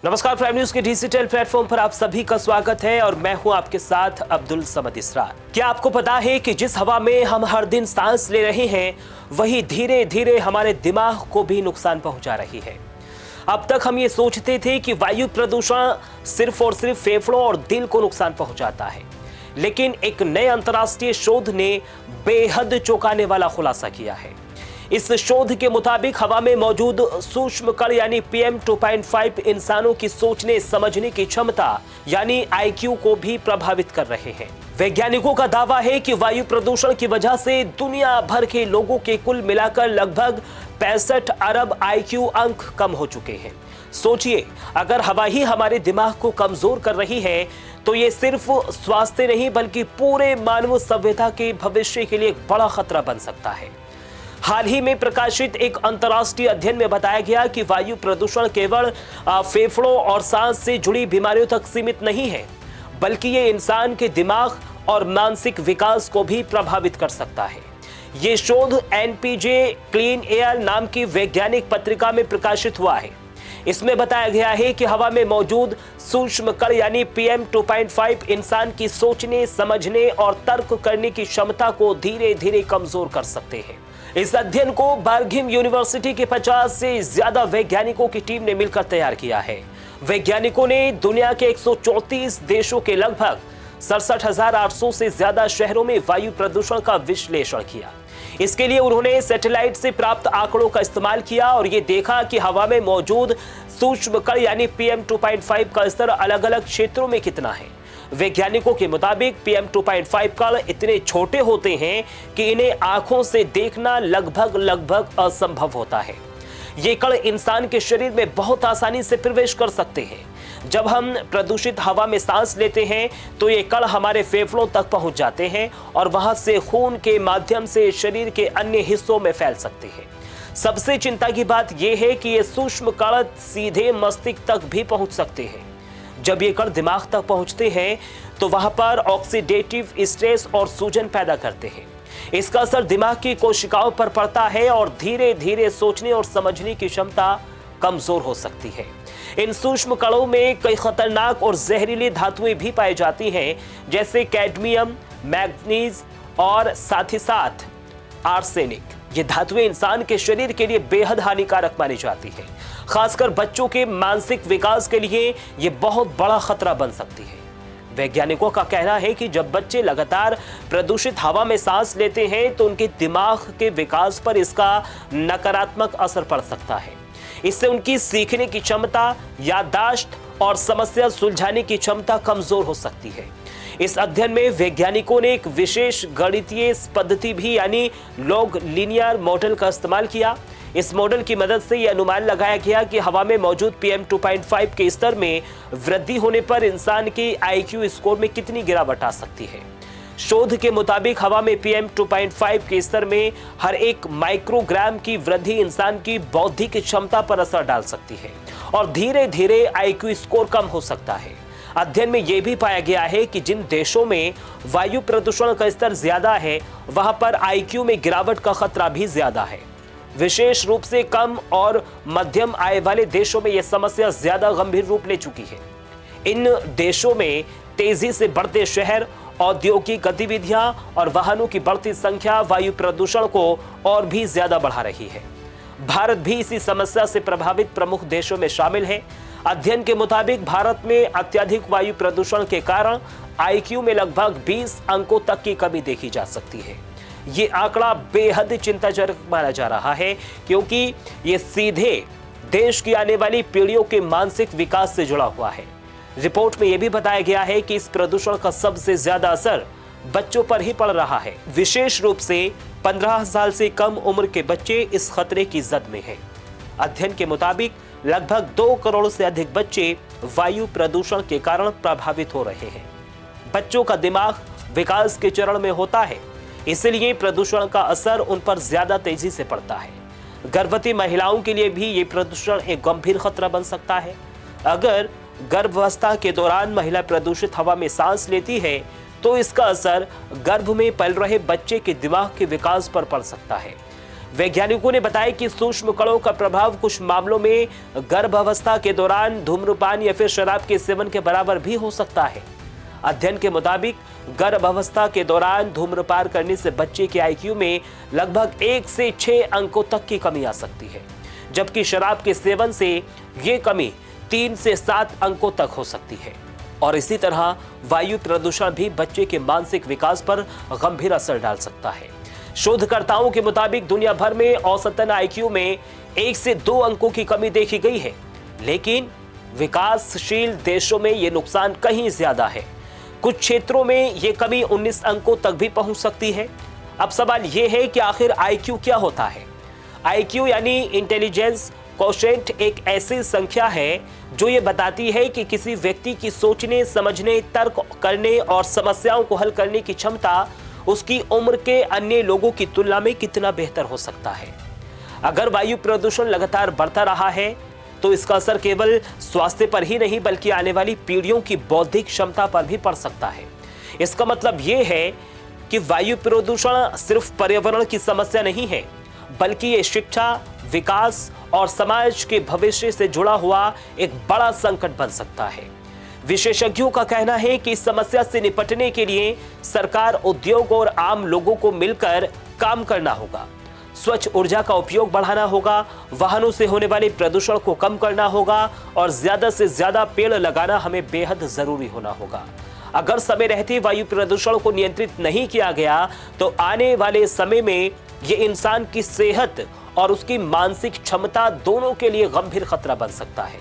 नमस्कार, prime news के digital platform पर आप सभी का स्वागत है और मैं हूं आपके साथ अब्दुल समद इसरार। क्या आपको पता है कि जिस हवा में हम हर दिन सांस ले रहे हैं वही धीरे धीरे हमारे दिमाग को भी नुकसान पहुंचा रही है। अब तक हम ये सोचते थे कि वायु प्रदूषण सिर्फ और सिर्फ फेफड़ों और दिल को नुकसान पहुंचाता है, लेकिन एक नए अंतर्राष्ट्रीय शोध ने बेहद चौंकाने वाला खुलासा किया है। इस शोध के मुताबिक हवा में मौजूद सूक्ष्म कण यानी PM 2.5 इंसानों की सोचने समझने की क्षमता यानी IQ को भी प्रभावित कर रहे हैं। वैज्ञानिकों का दावा है कि वायु प्रदूषण की वजह से दुनिया भर के लोगों के कुल मिलाकर लगभग 65 अरब IQ अंक कम हो चुके हैं। सोचिए, अगर हवा ही हमारे दिमाग को कमजोर कर रही है तो ये सिर्फ स्वास्थ्य नहीं बल्कि पूरे मानव सभ्यता के भविष्य के लिए एक बड़ा खतरा बन सकता है। हाल ही में प्रकाशित एक अंतर्राष्ट्रीय अध्ययन में बताया गया कि वायु प्रदूषण केवल फेफड़ों और सांस से जुड़ी बीमारियों तक सीमित नहीं है, बल्कि ये इंसान के दिमाग और मानसिक विकास को भी प्रभावित कर सकता है। ये शोध NPJ क्लीन एयर नाम की वैज्ञानिक पत्रिका में प्रकाशित हुआ है। इसमें बताया गया है कि हवा में मौजूद सूक्ष्म कण यानी PM 2.5 इंसान की सोचने समझने और तर्क करने की क्षमता को धीरे धीरे कमजोर कर सकते हैं। इस अध्ययन को बर्मिंघम यूनिवर्सिटी के 50 से ज्यादा वैज्ञानिकों की टीम ने मिलकर तैयार किया है। वैज्ञानिकों ने दुनिया के 134 देशों के लगभग 67,800 से ज्यादा शहरों में वायु प्रदूषण का विश्लेषण किया। इसके लिए उन्होंने सैटेलाइट से प्राप्त आंकड़ों का इस्तेमाल किया और ये देखा कि हवा में मौजूद सूक्ष्म कण यानी PM 2.5 का स्तर अलग अलग क्षेत्रों में कितना है। वैज्ञानिकों के मुताबिक PM 2.5 कण इतने छोटे होते हैं कि इन्हें आंखों से देखना लगभग असंभव होता है। ये कण इंसान के शरीर में बहुत आसानी से प्रवेश कर सकते हैं। जब हम प्रदूषित हवा में सांस लेते हैं तो ये कण हमारे फेफड़ों तक पहुंच जाते हैं और वहां से खून के माध्यम से शरीर के अन्य हिस्सों में फैल सकते हैं। सबसे चिंता की बात यह है कि ये सूक्ष्म कण सीधे मस्तिष्क तक भी पहुंच सकते हैं। जब ये कण दिमाग तक पहुंचते हैं तो वहां पर ऑक्सीडेटिव स्ट्रेस और सूजन पैदा करते हैं। इसका असर दिमाग की कोशिकाओं पर पड़ता है और धीरे धीरे सोचने और समझने की क्षमता कमजोर हो सकती है। इन सूक्ष्म कणों में कई खतरनाक और जहरीली धातुएं भी पाई जाती हैं, जैसे कैडमियम, मैग्नीज और साथ ही साथ आर्सेनिक। ये धातुएं इंसान के शरीर के लिए बेहद हानिकारक मानी जाती है। खासकर बच्चों के मानसिक विकास के लिए ये बहुत बड़ा खतरा बन सकती है। वैज्ञानिकों का कहना है कि जब बच्चे लगातार प्रदूषित हवा में सांस लेते हैं तो उनके दिमाग के विकास पर इसका नकारात्मक असर पड़ सकता है। इससे उनकी सीखने की क्षमता, याददाश्त और समस्या सुलझाने की क्षमता कमजोर हो सकती है। इस अध्ययन में वैज्ञानिकों ने एक विशेष गणितीय पद्धति भी यानी लॉग लीनियर मॉडल का इस्तेमाल किया। इस मॉडल की मदद से यह अनुमान लगाया गया कि हवा में मौजूद PM 2.5 के स्तर में वृद्धि होने पर इंसान के IQ स्कोर में कितनी गिरावट आ सकती है। शोध के मुताबिक हवा में PM 2.5 के स्तर में हर 1 माइक्रोग्राम की वृद्धि इंसान की बौद्धिक क्षमता पर असर डाल सकती है और धीरे धीरे IQ स्कोर कम हो सकता है। अध्ययन में यह भी पाया गया है कि जिन देशों में वायु प्रदूषण का स्तर ज्यादा है वहां पर IQ में गिरावट का खतरा भी ज्यादा है। विशेष रूप से कम और मध्यम आय वाले देशों में यह समस्या ज्यादा गंभीर रूप ले चुकी है। इन देशों में तेजी से बढ़ते शहर, औद्योगिक गतिविधियां और वाहनों की बढ़ती संख्या वायु प्रदूषण को और भी ज्यादा बढ़ा रही है। भारत भी इसी समस्या से प्रभावित प्रमुख देशों में शामिल है। अध्ययन के मुताबिक भारत में अत्यधिक वायु प्रदूषण के कारण IQ में लगभग 20 अंकों तक की कमी देखी जा सकती है। ये आंकड़ा बेहद चिंताजनक माना जा रहा है क्योंकि ये सीधे देश की आने वाली पीढ़ियों के मानसिक विकास से जुड़ा हुआ है। रिपोर्ट में यह भी बताया गया है कि इस प्रदूषण का सबसे ज्यादा असर बच्चों पर ही पड़ रहा है। विशेष रूप से 15 साल से कम उम्र के बच्चे इस खतरे की जद में हैं। अध्ययन के मुताबिक लगभग 2 करोड़ से अधिक बच्चे वायु प्रदूषण के कारण प्रभावित हो रहे हैं। बच्चों का दिमाग विकास के चरण में होता है, इसलिए प्रदूषण का असर उन पर ज्यादा तेजी से पड़ता है। गर्भवती महिलाओं के लिए भी ये प्रदूषण एक गंभीर खतरा बन सकता है। अगर गर्भावस्था के दौरान महिला प्रदूषित हवा में सांस लेती है तो इसका असर गर्भ में पल रहे बच्चे के दिमाग के विकास पर पड़ सकता है। वैज्ञानिकों ने बताया कि सूक्ष्म कणों का प्रभाव कुछ मामलों में गर्भावस्था के दौरान धूम्रपान या फिर शराब के सेवन के बराबर भी हो सकता है। अध्ययन के मुताबिक गर्भावस्था के दौरान धूम्रपान करने से बच्चे के आईक्यू में लगभग 1 से 6 अंकों तक की कमी आ सकती है, जबकि शराब के सेवन से ये कमी 3 से 7 अंकों तक हो सकती है। और इसी तरह वायु प्रदूषण भी बच्चे के मानसिक विकास पर गंभीर असर डाल सकता है। शोधकर्ताओं के मुताबिक दुनिया भर में औसतन आईक्यू में 1 से 2 अंकों की कमी देखी गई है, लेकिन विकासशील देशों में यह नुकसान कहीं ज्यादा है। कुछ क्षेत्रों में यह कमी 19 अंकों तक भी पहुंच सकती है। अब सवाल यह है कि आखिर आईक्यू क्या होता है? आईक्यू यानी इंटेलिजेंस कोशेंट एक ऐसी संख्या है जो ये बताती है कि किसी व्यक्ति की सोचने, समझने, तर्क करने और समस्याओं को हल करने की क्षमता उसकी उम्र के अन्य लोगों की तुलना में कितना बेहतर हो सकता है। अगर वायु प्रदूषण लगातार बढ़ता रहा है तो इसका असर केवल स्वास्थ्य पर ही नहीं बल्कि आने वाली पीढ़ियों की बौद्धिक क्षमता पर भी पड़ सकता है। इसका मतलब यह है कि वायु प्रदूषण सिर्फ पर्यावरण की समस्या नहीं है, बल्कि ये शिक्षा, विकास और समाज के भविष्य से जुड़ा हुआ एक बड़ा संकट बन सकता है। विशेषज्ञों का कहना है कि इस समस्या से निपटने के लिए सरकार, उद्योग और आम लोगों को मिलकर काम करना होगा। स्वच्छ ऊर्जा का उपयोग बढ़ाना होगा, वाहनों से होने वाले प्रदूषण को कम करना होगा और ज्यादा से ज्यादा पेड़ लगाना हमें बेहद जरूरी होना होगा। अगर समय रहते वायु प्रदूषण को नियंत्रित नहीं किया गया तो आने वाले समय में ये इंसान की सेहत और उसकी मानसिक क्षमता दोनों के लिए गंभीर खतरा बन सकता है।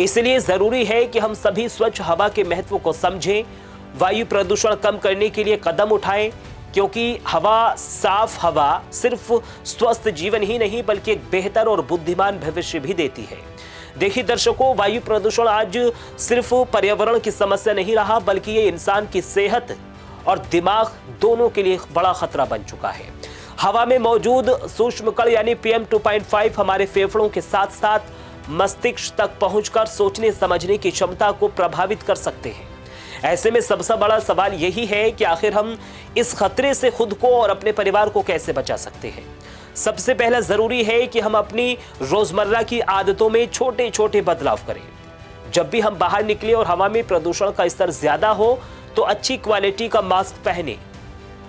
इसलिए जरूरी है कि हम सभी स्वच्छ हवा के महत्व को समझें, वायु प्रदूषण कम करने के लिए कदम उठाएं, क्योंकि साफ हवा सिर्फ स्वस्थ जीवन ही नहीं बल्कि एक बेहतर और बुद्धिमान भविष्य भी देती है। देखिए दर्शकों, वायु प्रदूषण आज सिर्फ पर्यावरण की समस्या नहीं रहा बल्कि ये इंसान की सेहत और दिमाग दोनों के लिए बड़ा खतरा बन चुका है। हवा में मौजूद सूक्ष्म कण यानी PM 2.5 हमारे फेफड़ों के साथ साथ मस्तिष्क तक पहुंचकर सोचने समझने की क्षमता को प्रभावित कर सकते हैं। ऐसे में सबसे बड़ा सवाल यही है कि आखिर हम इस खतरे से खुद को और अपने परिवार को कैसे बचा सकते हैं। सबसे पहला जरूरी है कि हम अपनी रोजमर्रा की आदतों में छोटे छोटे बदलाव करें। जब भी हम बाहर निकले और हवा में प्रदूषण का स्तर ज्यादा हो तो अच्छी क्वालिटी का मास्क पहने,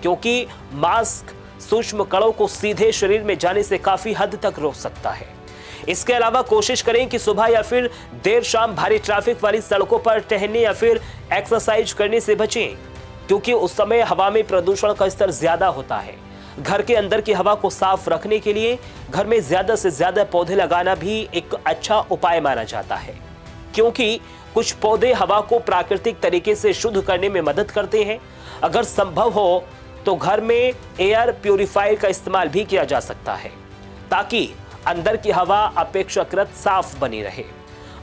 क्योंकि मास्क सूक्ष्म कणों को सीधे शरीर में जाने से काफी हद तक रोक सकता है। इसके अलावा कोशिश करें कि सुबह या फिर देर शाम भारी ट्रैफिक वाली सड़कों पर टहलने या फिर एक्सरसाइज करने से बचें, क्योंकि उस समय हवा में प्रदूषण का स्तर ज्यादा होता है। घर के अंदर की हवा को साफ रखने के लिए घर में ज्यादा से ज्यादा पौधे लगाना भी एक अच्छा उपाय माना जाता है, क्योंकि कुछ पौधे हवा को प्राकृतिक तरीके से शुद्ध करने में मदद करते हैं। अगर संभव हो तो घर में एयर प्यूरिफायर का इस्तेमाल भी किया जा सकता है, ताकि अंदर की हवा अपेक्षाकृत साफ बनी रहे।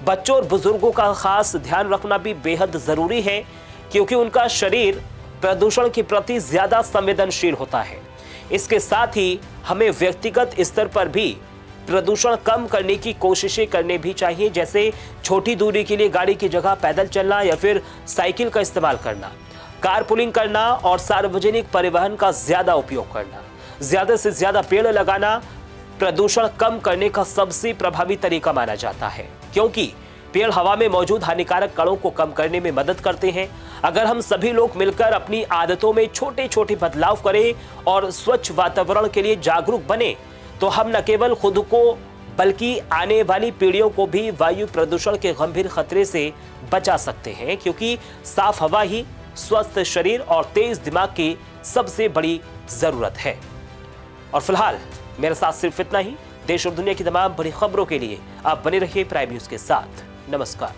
बच्चों और बुजुर्गों का खास ध्यान रखना भी बेहद जरूरी है, क्योंकि उनका शरीर प्रदूषण के प्रति ज्यादा संवेदनशील होता है। इसके साथ ही हमें व्यक्तिगत स्तर पर भी प्रदूषण कम करने की कोशिशें करनी भी चाहिए, जैसे छोटी दूरी के लिए गाड़ी की जगह पैदल चलना या फिर साइकिल का इस्तेमाल करना, कारपूलिंग करना और सार्वजनिक परिवहन का ज्यादा उपयोग करना। ज्यादा से ज्यादा पेड़ लगाना प्रदूषण कम करने का सबसे प्रभावी तरीका माना जाता है, क्योंकि पेड़ हवा में मौजूद हानिकारक कणों को कम करने में मदद करते हैं। अगर हम सभी लोग मिलकर अपनी आदतों में छोटे छोटे बदलाव करें और स्वच्छ वातावरण के लिए जागरूक बने तो हम न केवल खुद को बल्कि आने वाली पीढ़ियों को भी वायु प्रदूषण के गंभीर खतरे से बचा सकते हैं, क्योंकि साफ हवा ही स्वस्थ शरीर और तेज दिमाग की सबसे बड़ी जरूरत है। और फिलहाल मेरे साथ सिर्फ इतना ही। देश और दुनिया की तमाम बड़ी खबरों के लिए आप बने रहिए प्राइम न्यूज के साथ। नमस्कार।